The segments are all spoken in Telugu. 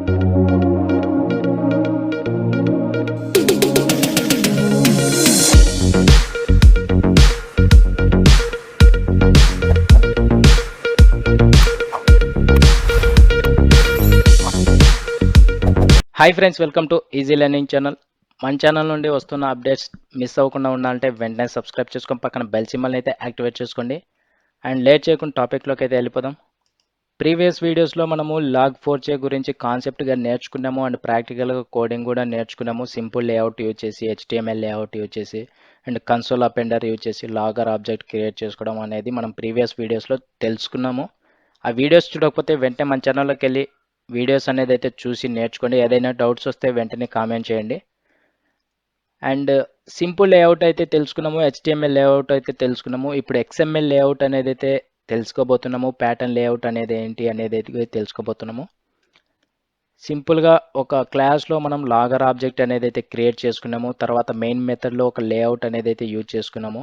Hi friends, welcome to easy learning channel. మన ఛానల్ నుండి వస్తున్న అప్డేట్స్ మిస్ అవ్వకుండా ఉండాలంటే వెంటనే సబ్స్క్రైబ్ చేసుకొని పక్కన బెల్ సింబల్ని అయితే యాక్టివేట్ చేసుకోండి. అండ్ లేట్ చేయకుండా టాపిక్లోకి అయితే వెళ్ళిపోదాం. ప్రీవియస్ వీడియోస్లో మనము Log4j గురించి కాన్సెప్ట్గా నేర్చుకున్నాము అండ్ ప్రాక్టికల్గా కోడింగ్ కూడా నేర్చుకున్నాము. సింపుల్ లేఅవుట్ యూజ్ చేసి, HTML లేఅవుట్ యూజ్ చేసి అండ్ కన్సోల్ అపెండర్ యూజ్ చేసి లాగర్ ఆబ్జెక్ట్ క్రియేట్ చేసుకోవడం అనేది మనం ప్రీవియస్ వీడియోస్లో తెలుసుకున్నాము. ఆ వీడియోస్ చూడకపోతే వెంటనే మన ఛానల్లోకి వెళ్ళి వీడియోస్ అనేది అయితే చూసి నేర్చుకోండి. ఏదైనా డౌట్స్ వస్తే వెంటనే కామెంట్ చేయండి. అండ్ సింపుల్ లేఅవుట్ అయితే తెలుసుకున్నాము, HTML లేఅవుట్ అయితే తెలుసుకున్నాము. ఇప్పుడు XML లేఅవుట్ అనేది అయితే తెలుసుకోబోతున్నాము. ప్యాటర్న్ లేఅవుట్ అనేది ఏంటి అనేది అయితే తెలుసుకోబోతున్నాము. సింపుల్గా ఒక క్లాస్లో మనం లాగర్ ఆబ్జెక్ట్ అనేది అయితే క్రియేట్ చేసుకున్నాము. తర్వాత మెయిన్ మెథడ్లో ఒక లేఅవుట్ అనేది అయితే యూజ్ చేసుకున్నాము.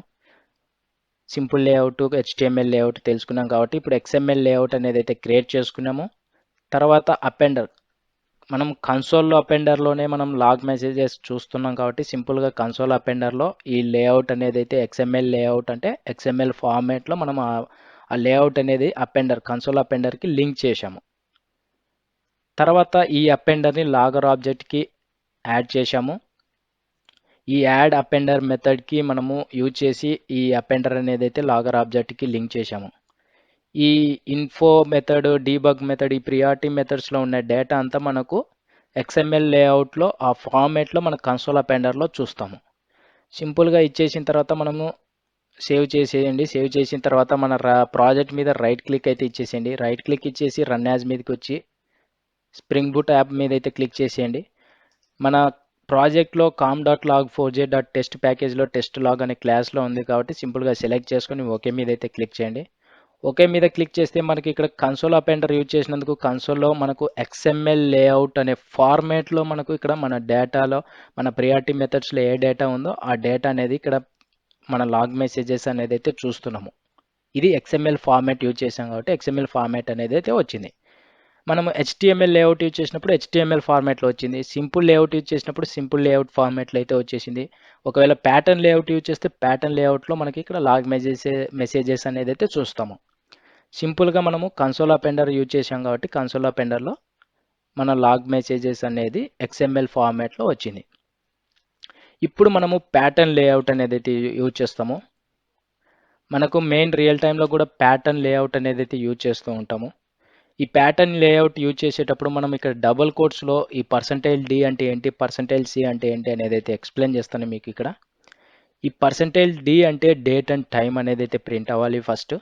సింపుల్ లేఅవుట్, HTML లేఅవుట్ తెలుసుకున్నాం కాబట్టి ఇప్పుడు XML లేఅవుట్ అనేది అయితే క్రియేట్ చేసుకున్నాము. తర్వాత అపెండర్, మనం కన్సోల్ అపెండర్లోనే మనం లాగ్ మెసేజెస్ చూస్తున్నాం కాబట్టి సింపుల్గా కన్సోల్ అపెండర్లో ఈ లేఅవుట్ అనేది అయితే XML లేఅవుట్ అంటే XML ఫార్మేట్లో మనం ఆ లేఅవుట్ అనేది అపెండర్, కన్సోల్ అపెండర్కి లింక్ చేశాము. తర్వాత ఈ అపెండర్ని లాగర్ ఆబ్జెక్ట్కి యాడ్ చేశాము. ఈ యాడ్ అపెండర్ మెథడ్కి మనము యూజ్ చేసి ఈ అపెండర్ అనేది అయితే లాగర్ ఆబ్జెక్ట్కి లింక్ చేశాము. ఈ ఇన్ఫో మెథడ్, డీబగ్ మెథడ్, ఈ ప్రియారిటీ మెథడ్స్లో ఉన్న డేటా అంతా మనకు XML లేఅవుట్లో ఆ ఫార్మేట్లో మన కన్సోల్ అపెండర్లో చూస్తాము. సింపుల్గా ఇచ్చేసిన తర్వాత మనము సేవ్ చేసేయండి. సేవ్ చేసిన తర్వాత మన ప్రాజెక్ట్ మీద రైట్ క్లిక్ అయితే ఇచ్చేసేయండి. రైట్ క్లిక్ ఇచ్చేసి రన్ యాజ్ మీదకి వచ్చి స్ప్రింగ్ బూట్ యాప్ మీద అయితే క్లిక్ చేసేయండి. మన ప్రాజెక్ట్లో com.log4j.test ప్యాకేజ్లో టెస్ట్ లాగ్ అనే క్లాస్లో ఉంది కాబట్టి సింపుల్గా సెలెక్ట్ చేసుకొని ఓకే మీద అయితే క్లిక్ చేయండి. ఓకే మీద క్లిక్ చేస్తే మనకి ఇక్కడ కన్సోల్ అపెండర్ యూజ్ చేసినందుకు కన్సోల్లో మనకు XML లేఅవుట్ అనే ఫార్మేట్లో మనకు ఇక్కడ మన డేటాలో మన ప్రియారిటీ మెథడ్స్లో ఏ డేటా ఉందో ఆ డేటా అనేది ఇక్కడ మన లాగ్ మెసేజెస్ అనేది అయితే చూస్తున్నాము. ఇది XML ఫార్మేట్ యూజ్ చేసాం కాబట్టి XML ఫార్మేట్ అనేది అయితే వచ్చింది. మనము HTML లేఅవుట్ యూజ్ చేసినప్పుడు HTML ఫార్మేట్లో వచ్చింది. సింపుల్ లేఅవుట్ యూజ్ చేసినప్పుడు సింపుల్ లేఅవుట్ ఫార్మేట్లో అయితే వచ్చేసింది. ఒకవేళ ప్యాటర్న్ లేఅవుట్ యూజ్ చేస్తే ప్యాటర్న్ లేఅవుట్లో మనకి ఇక్కడ లాగ్ మెసేజెస్ అనేది అయితే చూస్తాము. సింపుల్గా మనము కన్సోల్ అపెండర్ యూజ్ చేసాం కాబట్టి కన్సోల్ అపెండర్లో మన లాగ్ మెసేజెస్ అనేది XML ఫార్మాట్లో వచ్చింది. ఇప్పుడు మనము ప్యాటర్న్ లేఅవుట్ అనేది అయితే యూజ్ చేస్తాము. మనకు మెయిన్ రియల్ టైంలో కూడా ప్యాటర్న్ లేఅవుట్ అనేది అయితే యూజ్ చేస్తూ ఉంటాము. ఈ ప్యాటర్న్ లేఅవుట్ యూజ్ చేసేటప్పుడు మనం ఇక్కడ డబుల్ కోట్స్లో ఈ %d అంటే ఏంటి, %c అంటే ఏంటి అనేది అయితే ఎక్స్ప్లెయిన్ చేస్తాను మీకు ఇక్కడ. ఈ %d అంటే డేట్ అండ్ టైం అనేది అయితే ప్రింట్ అవ్వాలి ఫస్ట్.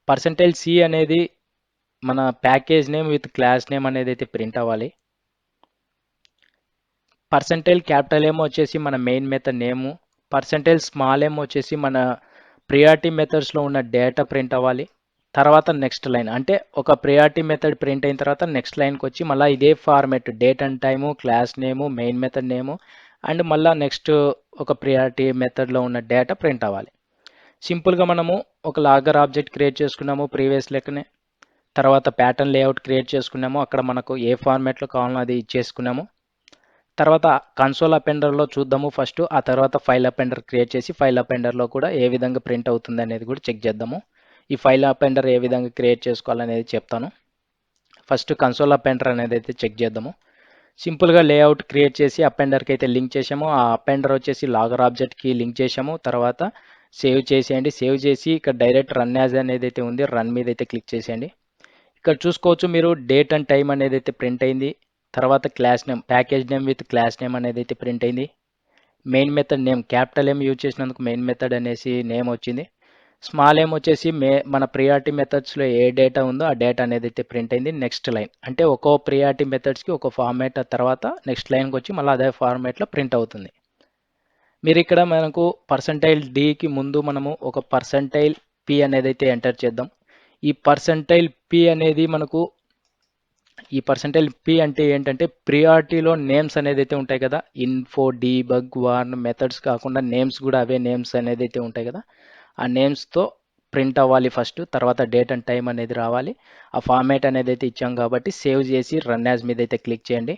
%c అనేది మన package name with class name అనేది అయితే ప్రింట్ అవ్వాలి. %M వచ్చేసి మన మెయిన్ మెథడ్ నేము. %m వచ్చేసి మన ప్రియారిటీ మెథడ్స్లో ఉన్న డేటా ప్రింట్ అవ్వాలి. తర్వాత నెక్స్ట్ లైన్ అంటే ఒక ప్రియారిటీ మెథడ్ ప్రింట్ అయిన తర్వాత నెక్స్ట్ లైన్కి వచ్చి మళ్ళీ ఇదే format date and time, class name, main method name and మళ్ళీ నెక్స్ట్ ఒక ప్రియారిటీ మెథడ్లో ఉన్న డేటా ప్రింట్ అవ్వాలి. సింపుల్గా మనము ఒక లాగర్ ఆబ్జెక్ట్ క్రియేట్ చేసుకున్నాము ప్రీవియస్ లెక్కనే. తర్వాత ప్యాటర్న్ లేఅవుట్ క్రియేట్ చేసుకున్నాము. అక్కడ మనకు ఏ ఫార్మాట్లో కావాలో అది ఇచ్చేసుకున్నాము. తర్వాత కన్సోల్ అపెండర్లో చూద్దాము ఫస్ట్. ఆ తర్వాత ఫైల్ అపెండర్ క్రియేట్ చేసి ఫైల్ అపెండర్లో కూడా ఏ విధంగా ప్రింట్ అవుతుంది అనేది కూడా చెక్ చేద్దాము. ఈ ఫైల్ అపెండర్ ఏ విధంగా క్రియేట్ చేసుకోవాలనేది చెప్తాను. ఫస్ట్ కన్సోల్ అపెండర్ అనేది అయితే చెక్ చేద్దాము. సింపుల్గా లేఅవుట్ క్రియేట్ చేసి అపెండర్కి అయితే లింక్ చేసాము. ఆ అపెండర్ వచ్చేసి లాగర్ ఆబ్జెక్ట్కి లింక్ చేసాము. తర్వాత సేవ్ చేసేయండి. సేవ్ చేసి ఇక్కడ డైరెక్ట్ రన్ యాజ్ అనేది అయితే ఉంది, రన్ మీద అయితే క్లిక్ చేసేయండి. ఇక్కడ చూసుకోవచ్చు మీరు డేట్ అండ్ టైం అనేది అయితే ప్రింట్ అయింది. తర్వాత class name, package name with class name అనేది అయితే ప్రింట్ అయింది. Main method name capital M use చేసినందుకు మెయిన్ మెథడ్ అనేసి నేమ్ వచ్చింది. స్మాల్ m వచ్చేసి మన ప్రియారిటీ మెథడ్స్లో ఏ డేటా ఉందో ఆ డేటా అనేది అయితే ప్రింట్ అయింది. నెక్స్ట్ లైన్ అంటే ఒక్కో ప్రియారిటీ మెథడ్స్కి ఒక ఫార్మాట్, తర్వాత నెక్స్ట్ లైన్కి వచ్చి మళ్ళీ అదే ఫార్మాట్లో ప్రింట్ అవుతుంది. మీరు ఇక్కడ మనకు %dకి ముందు మనము ఒక %p అనేది అయితే ఎంటర్ చేద్దాం. ఈ %p అనేది మనకు ఈ %p అంటే ఏంటంటే ప్రియారిటీలో నేమ్స్ అనేది అయితే ఉంటాయి కదా, ఇన్ఫో, డీబగ్, వార్న్ మెథడ్స్ కాకుండా నేమ్స్ కూడా అవే నేమ్స్ అనేది అయితే ఉంటాయి కదా. ఆ నేమ్స్తో ప్రింట్ అవ్వాలి ఫస్ట్, తర్వాత డేట్ అండ్ టైం అనేది రావాలి. ఆ ఫార్మాట్ అనేది అయితే ఇచ్చాం కాబట్టి సేవ్ చేసి రన్ యాజ్ మీద అయితే క్లిక్ చేయండి.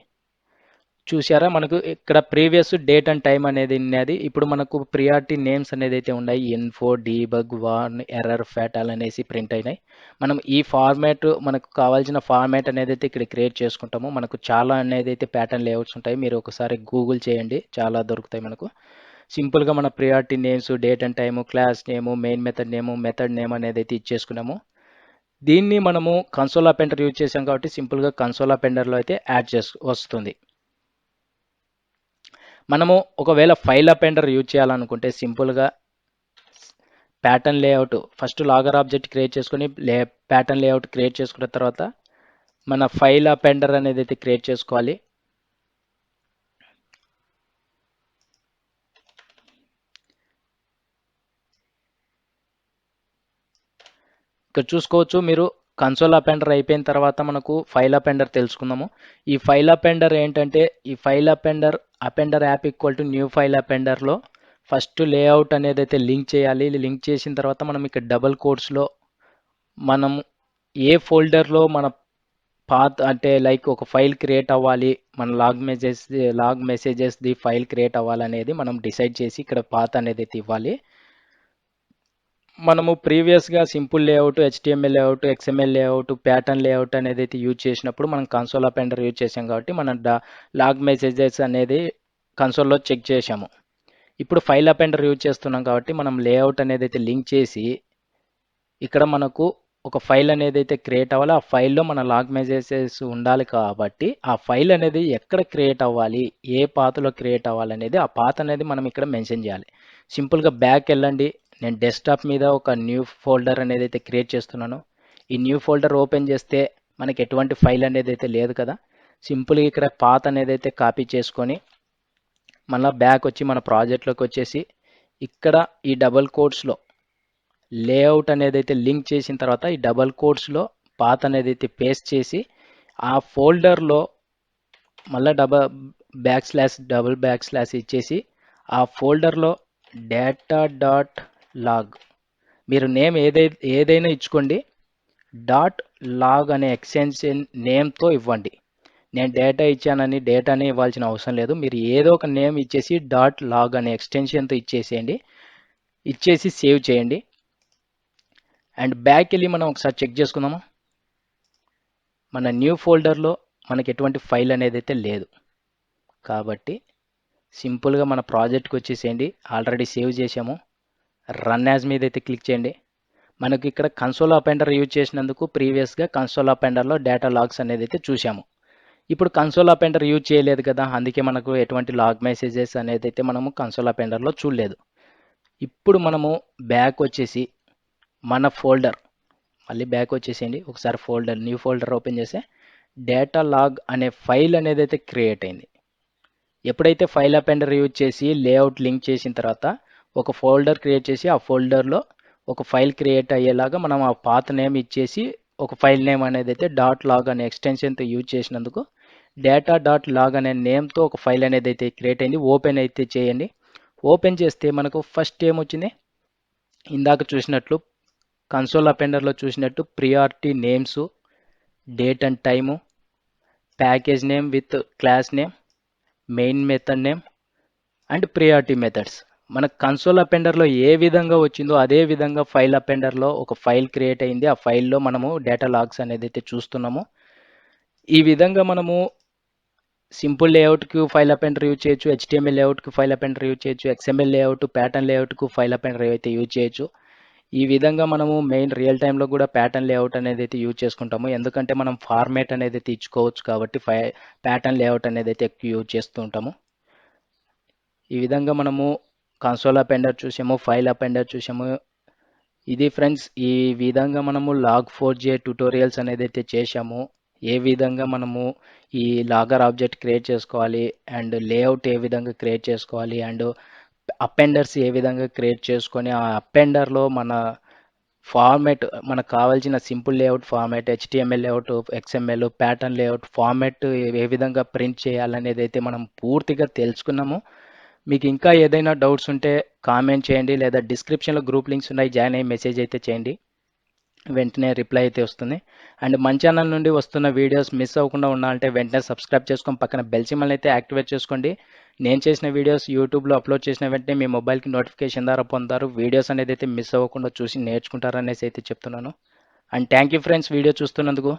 చూసారా మనకు ఇక్కడ ప్రీవియస్ డేట్ అండ్ టైం అనేది ఉన్నది. ఇప్పుడు మనకు ప్రియారిటీ నేమ్స్ అనేది అయితే ఉన్నాయి. Info, debug, warn, error, fatal అనేసి ప్రింట్ అయినాయి. మనం ఈ ఫార్మాట్ మనకు కావాల్సిన ఫార్మాట్ అనేది అయితే ఇక్కడ క్రియేట్ చేసుకుంటాము. మనకు చాలా అనేది అయితే ప్యాటర్న్ లేఅవుట్స్ ఉంటాయి. మీరు ఒకసారి గూగుల్ చేయండి, చాలా దొరుకుతాయి మనకు. సింపుల్గా మన priority names, date and time, class name, main method name అనేది అయితే ఇచ్చేసుకున్నాము. దీన్ని మనము కన్సోల్ అపెండర్ యూజ్ చేసాం కాబట్టి సింపుల్గా కన్సోల్ అపెండర్లో అయితే యాడ్ వస్తుంది. మనము ఒకవేళ ఫైల్ అపెండర్ యూజ్ చేయాలనుకుంటే సింపుల్గా pattern layout first logger object create చేసుకొని ప్యాటర్న్ లేఅవుట్ క్రియేట్ చేసుకున్న తర్వాత మన ఫైల్ అపెండర్ అనేది అయితే క్రియేట్ చేసుకోవాలి. ఇక్కడ చూసుకోవచ్చు మీరు కన్సోల్ అపెండర్ అయిపోయిన తర్వాత మనకు ఫైల్ అపెండర్ తెలుసుకుందాము. ఈ ఫైల్ అపెండర్ ఏంటంటే ఈ file appender app equal to new file అపెండర్లో ఫస్ట్ లేఅవుట్ అనేది అయితే లింక్ చేయాలి. లింక్ చేసిన తర్వాత మనం ఇక్కడ డబుల్ కోట్స్లో మనం ఏ ఫోల్డర్లో మన పాత్ అంటే లైక్ ఒక ఫైల్ క్రియేట్ అవ్వాలి, మన లాగ్ మెసేజెస్ది ఫైల్ క్రియేట్ అవ్వాలనేది మనం డిసైడ్ చేసి ఇక్కడ పాత్ అనేది అయితే ఇవ్వాలి. మనము ప్రీవియస్గా simple layout, HTML layout, XML layout, pattern layout అనేది అయితే యూజ్ చేసినప్పుడు మనం కన్సోల్ అపెండర్ యూజ్ చేసాం కాబట్టి మనం లాగ్ మెసేజెస్ అనేది కన్సోల్లో చెక్ చేసాము. ఇప్పుడు ఫైల్ అపెండర్ యూజ్ చేస్తున్నాం కాబట్టి మనం లేఅవుట్ అనేది అయితే లింక్ చేసి ఇక్కడ మనకు ఒక ఫైల్ అనేది అయితే క్రియేట్ అవ్వాలి. ఆ ఫైల్లో మన లాగ్ మెసేజెస్ ఉండాలి కాబట్టి ఆ ఫైల్ అనేది ఎక్కడ క్రియేట్ అవ్వాలి, ఏ పాత్లో క్రియేట్ అవ్వాలనేది ఆ పాత్ అనేది మనం ఇక్కడ మెన్షన్ చేయాలి. సింపుల్గా బ్యాక్ వెళ్ళండి. నేను డెస్క్టాప్ మీద ఒక న్యూ ఫోల్డర్ అనేది అయితే క్రియేట్ చేస్తున్నాను. ఈ న్యూ ఫోల్డర్ ఓపెన్ చేస్తే మనకి ఎటువంటి ఫైల్ అనేది అయితే లేదు కదా. సింపుల్గా ఇక్కడ పాత్ అనేది అయితే కాపీ చేసుకొని మళ్ళీ బ్యాక్ వచ్చి మన ప్రాజెక్ట్లోకి వచ్చేసి ఇక్కడ ఈ డబుల్ కోట్స్లో లేఅవుట్ అనేది అయితే లింక్ చేసిన తర్వాత ఈ డబల్ కోట్స్లో పాత్ అనేది అయితే పేస్ట్ చేసి ఆ ఫోల్డర్లో మళ్ళీ డబుల్ బ్యాక్ స్లాష్ ఇచ్చేసి ఆ ఫోల్డర్లో data.log మీరు నేమ్ ఏదైనా ఇచ్చుకోండి. .log అనే ఎక్స్టెన్షన్ నేమ్తో ఇవ్వండి. నేను డేటా ఇచ్చానని డేటానే ఇవ్వాల్సిన అవసరం లేదు. మీరు ఏదో ఒక నేమ్ ఇచ్చేసి .log అనే ఎక్స్టెన్షన్తో ఇచ్చేసేయండి. ఇచ్చేసి సేవ్ చేయండి. అండ్ బ్యాక్ వెళ్ళి మనం ఒకసారి చెక్ చేసుకుందాము. మన న్యూ ఫోల్డర్లో మనకి ఎటువంటి ఫైల్ అనేది అయితే లేదు కాబట్టి సింపుల్గా మన ప్రాజెక్ట్కి వచ్చేసేయండి. ఆల్రెడీ సేవ్ చేసాము. రన్ యాజ్ మీద అయితే క్లిక్ చేయండి. మనకి ఇక్కడ కన్సోల్ అపెండర్ యూజ్ చేసినందుకు ప్రీవియస్గా కన్సోల్ అపెండర్లో డేటా లాగ్స్ అనేది అయితే చూసాము. ఇప్పుడు కన్సోల్ అపెండర్ యూజ్ చేయలేదు కదా, అందుకే మనకు ఎటువంటి లాగ్ మెసేజెస్ అనేది అయితే మనము కన్సోల్ అపెండర్లో చూడలేదు. ఇప్పుడు మనము బ్యాక్ వచ్చేసి మన ఫోల్డర్ మళ్ళీ బ్యాక్ వచ్చేసేయండి. ఒకసారి న్యూ ఫోల్డర్ ఓపెన్ చేస్తే డేటా లాగ్ అనే ఫైల్ అనేది అయితే క్రియేట్ అయింది. ఎప్పుడైతే ఫైల్ అపెండర్ యూజ్ చేసి లేఅవుట్ లింక్ చేసిన తర్వాత ఒక ఫోల్డర్ క్రియేట్ చేసి ఆ ఫోల్డర్లో ఒక ఫైల్ క్రియేట్ అయ్యేలాగా మనం ఆ పాత్ నేమ్ ఇచ్చేసి ఒక ఫైల్ నేమ్ అనేది అయితే .log అనే ఎక్స్టెన్షన్తో యూజ్ చేసినందుకు data.log అనే నేమ్తో ఒక ఫైల్ అనేది అయితే క్రియేట్ అయింది. ఓపెన్ అయితే చేయండి. ఓపెన్ చేస్తే మనకు ఫస్ట్ ఏమొచ్చింది, ఇందాక చూసినట్లు కన్సోల్ అపెండర్లో చూసినట్టు priority names, date and time, package name with class name, main method name and priority methods. మన కన్సోల్ అపెండర్లో ఏ విధంగా వచ్చిందో అదే విధంగా ఫైల్ అపెండర్లో ఒక ఫైల్ క్రియేట్ అయింది. ఆ ఫైల్లో మనము డేటా లాగ్స్ అనేది అయితే చూస్తున్నాము. ఈ విధంగా మనము సింపుల్ లేఅవుట్కు ఫైల్ అపెండర్ యూజ్ చేయొచ్చు, హెచ్టిఎంఎల్ లేఅవుట్కు ఫైల్ అపెండర్ యూజ్ చేయొచ్చు, ఎక్స్ఎంఎల్ లేఅవుట్, ప్యాటర్న్ లేఅవుట్కు ఫైల్ అపెండర్ అయితే యూజ్ చేయొచ్చు. ఈ విధంగా మనము మెయిన్ రియల్ టైంలో కూడా ప్యాటర్న్ లేఅవుట్ అనేది అయితే యూజ్ చేసుకుంటాము. ఎందుకంటే మనం ఫార్మేట్ అనేది అయితే ఇచ్చుకోవచ్చు కాబట్టి ప్యాటర్న్ లేఅవుట్ అనేది అయితే ఎక్కువ యూజ్ చేస్తూ ఉంటాము. ఈ విధంగా మనము కన్సోల్ అపెండర్ చూసాము, ఫైల్ అపెండర్ చూసాము. ఇది ఫ్రెండ్స్, ఈ విధంగా మనము Log4j ట్యుటోరియల్స్ అనేది అయితే చేసాము. ఏ విధంగా మనము ఈ లాగర్ ఆబ్జెక్ట్ క్రియేట్ చేసుకోవాలి అండ్ లేఅవుట్ ఏ విధంగా క్రియేట్ చేసుకోవాలి అండ్ అపెండర్స్ ఏ విధంగా క్రియేట్ చేసుకొని ఆ అపెండర్లో మన ఫార్మాట్ మనకు కావాల్సిన simple layout format, HTML layout, XML, pattern layout format ఏ విధంగా ప్రింట్ చేయాలనేది అయితే మనం పూర్తిగా తెలుసుకున్నాము. మీకు ఇంకా ఏదైనా డౌట్స్ ఉంటే కామెంట్ చేయండి, లేదా డిస్క్రిప్షన్లో గ్రూప్ లింక్స్ ఉన్నాయి, జాయిన్ అయ్యి మెసేజ్ అయితే చేయండి, వెంటనే రిప్లై అయితే వస్తుంది. అండ్ మన ఛానల్ నుండి వస్తున్న వీడియోస్ మిస్ అవ్వకుండా ఉండాలంటే వెంటనే సబ్స్క్రైబ్ చేసుకొని పక్కన బెల్ సింబల్ అయితే యాక్టివేట్ చేసుకోండి. నేను చేసిన వీడియోస్ యూట్యూబ్లో అప్లోడ్ చేసిన వెంటనే మీ మొబైల్కి నోటిఫికేషన్ ద్వారా పొందుతారు. వీడియోస్ అనేది అయితే మిస్ అవ్వకుండా చూసి నేర్చుకుంటారనేసి అయితే చెప్తున్నాను. And thank you friends video చూస్తున్నందుకు.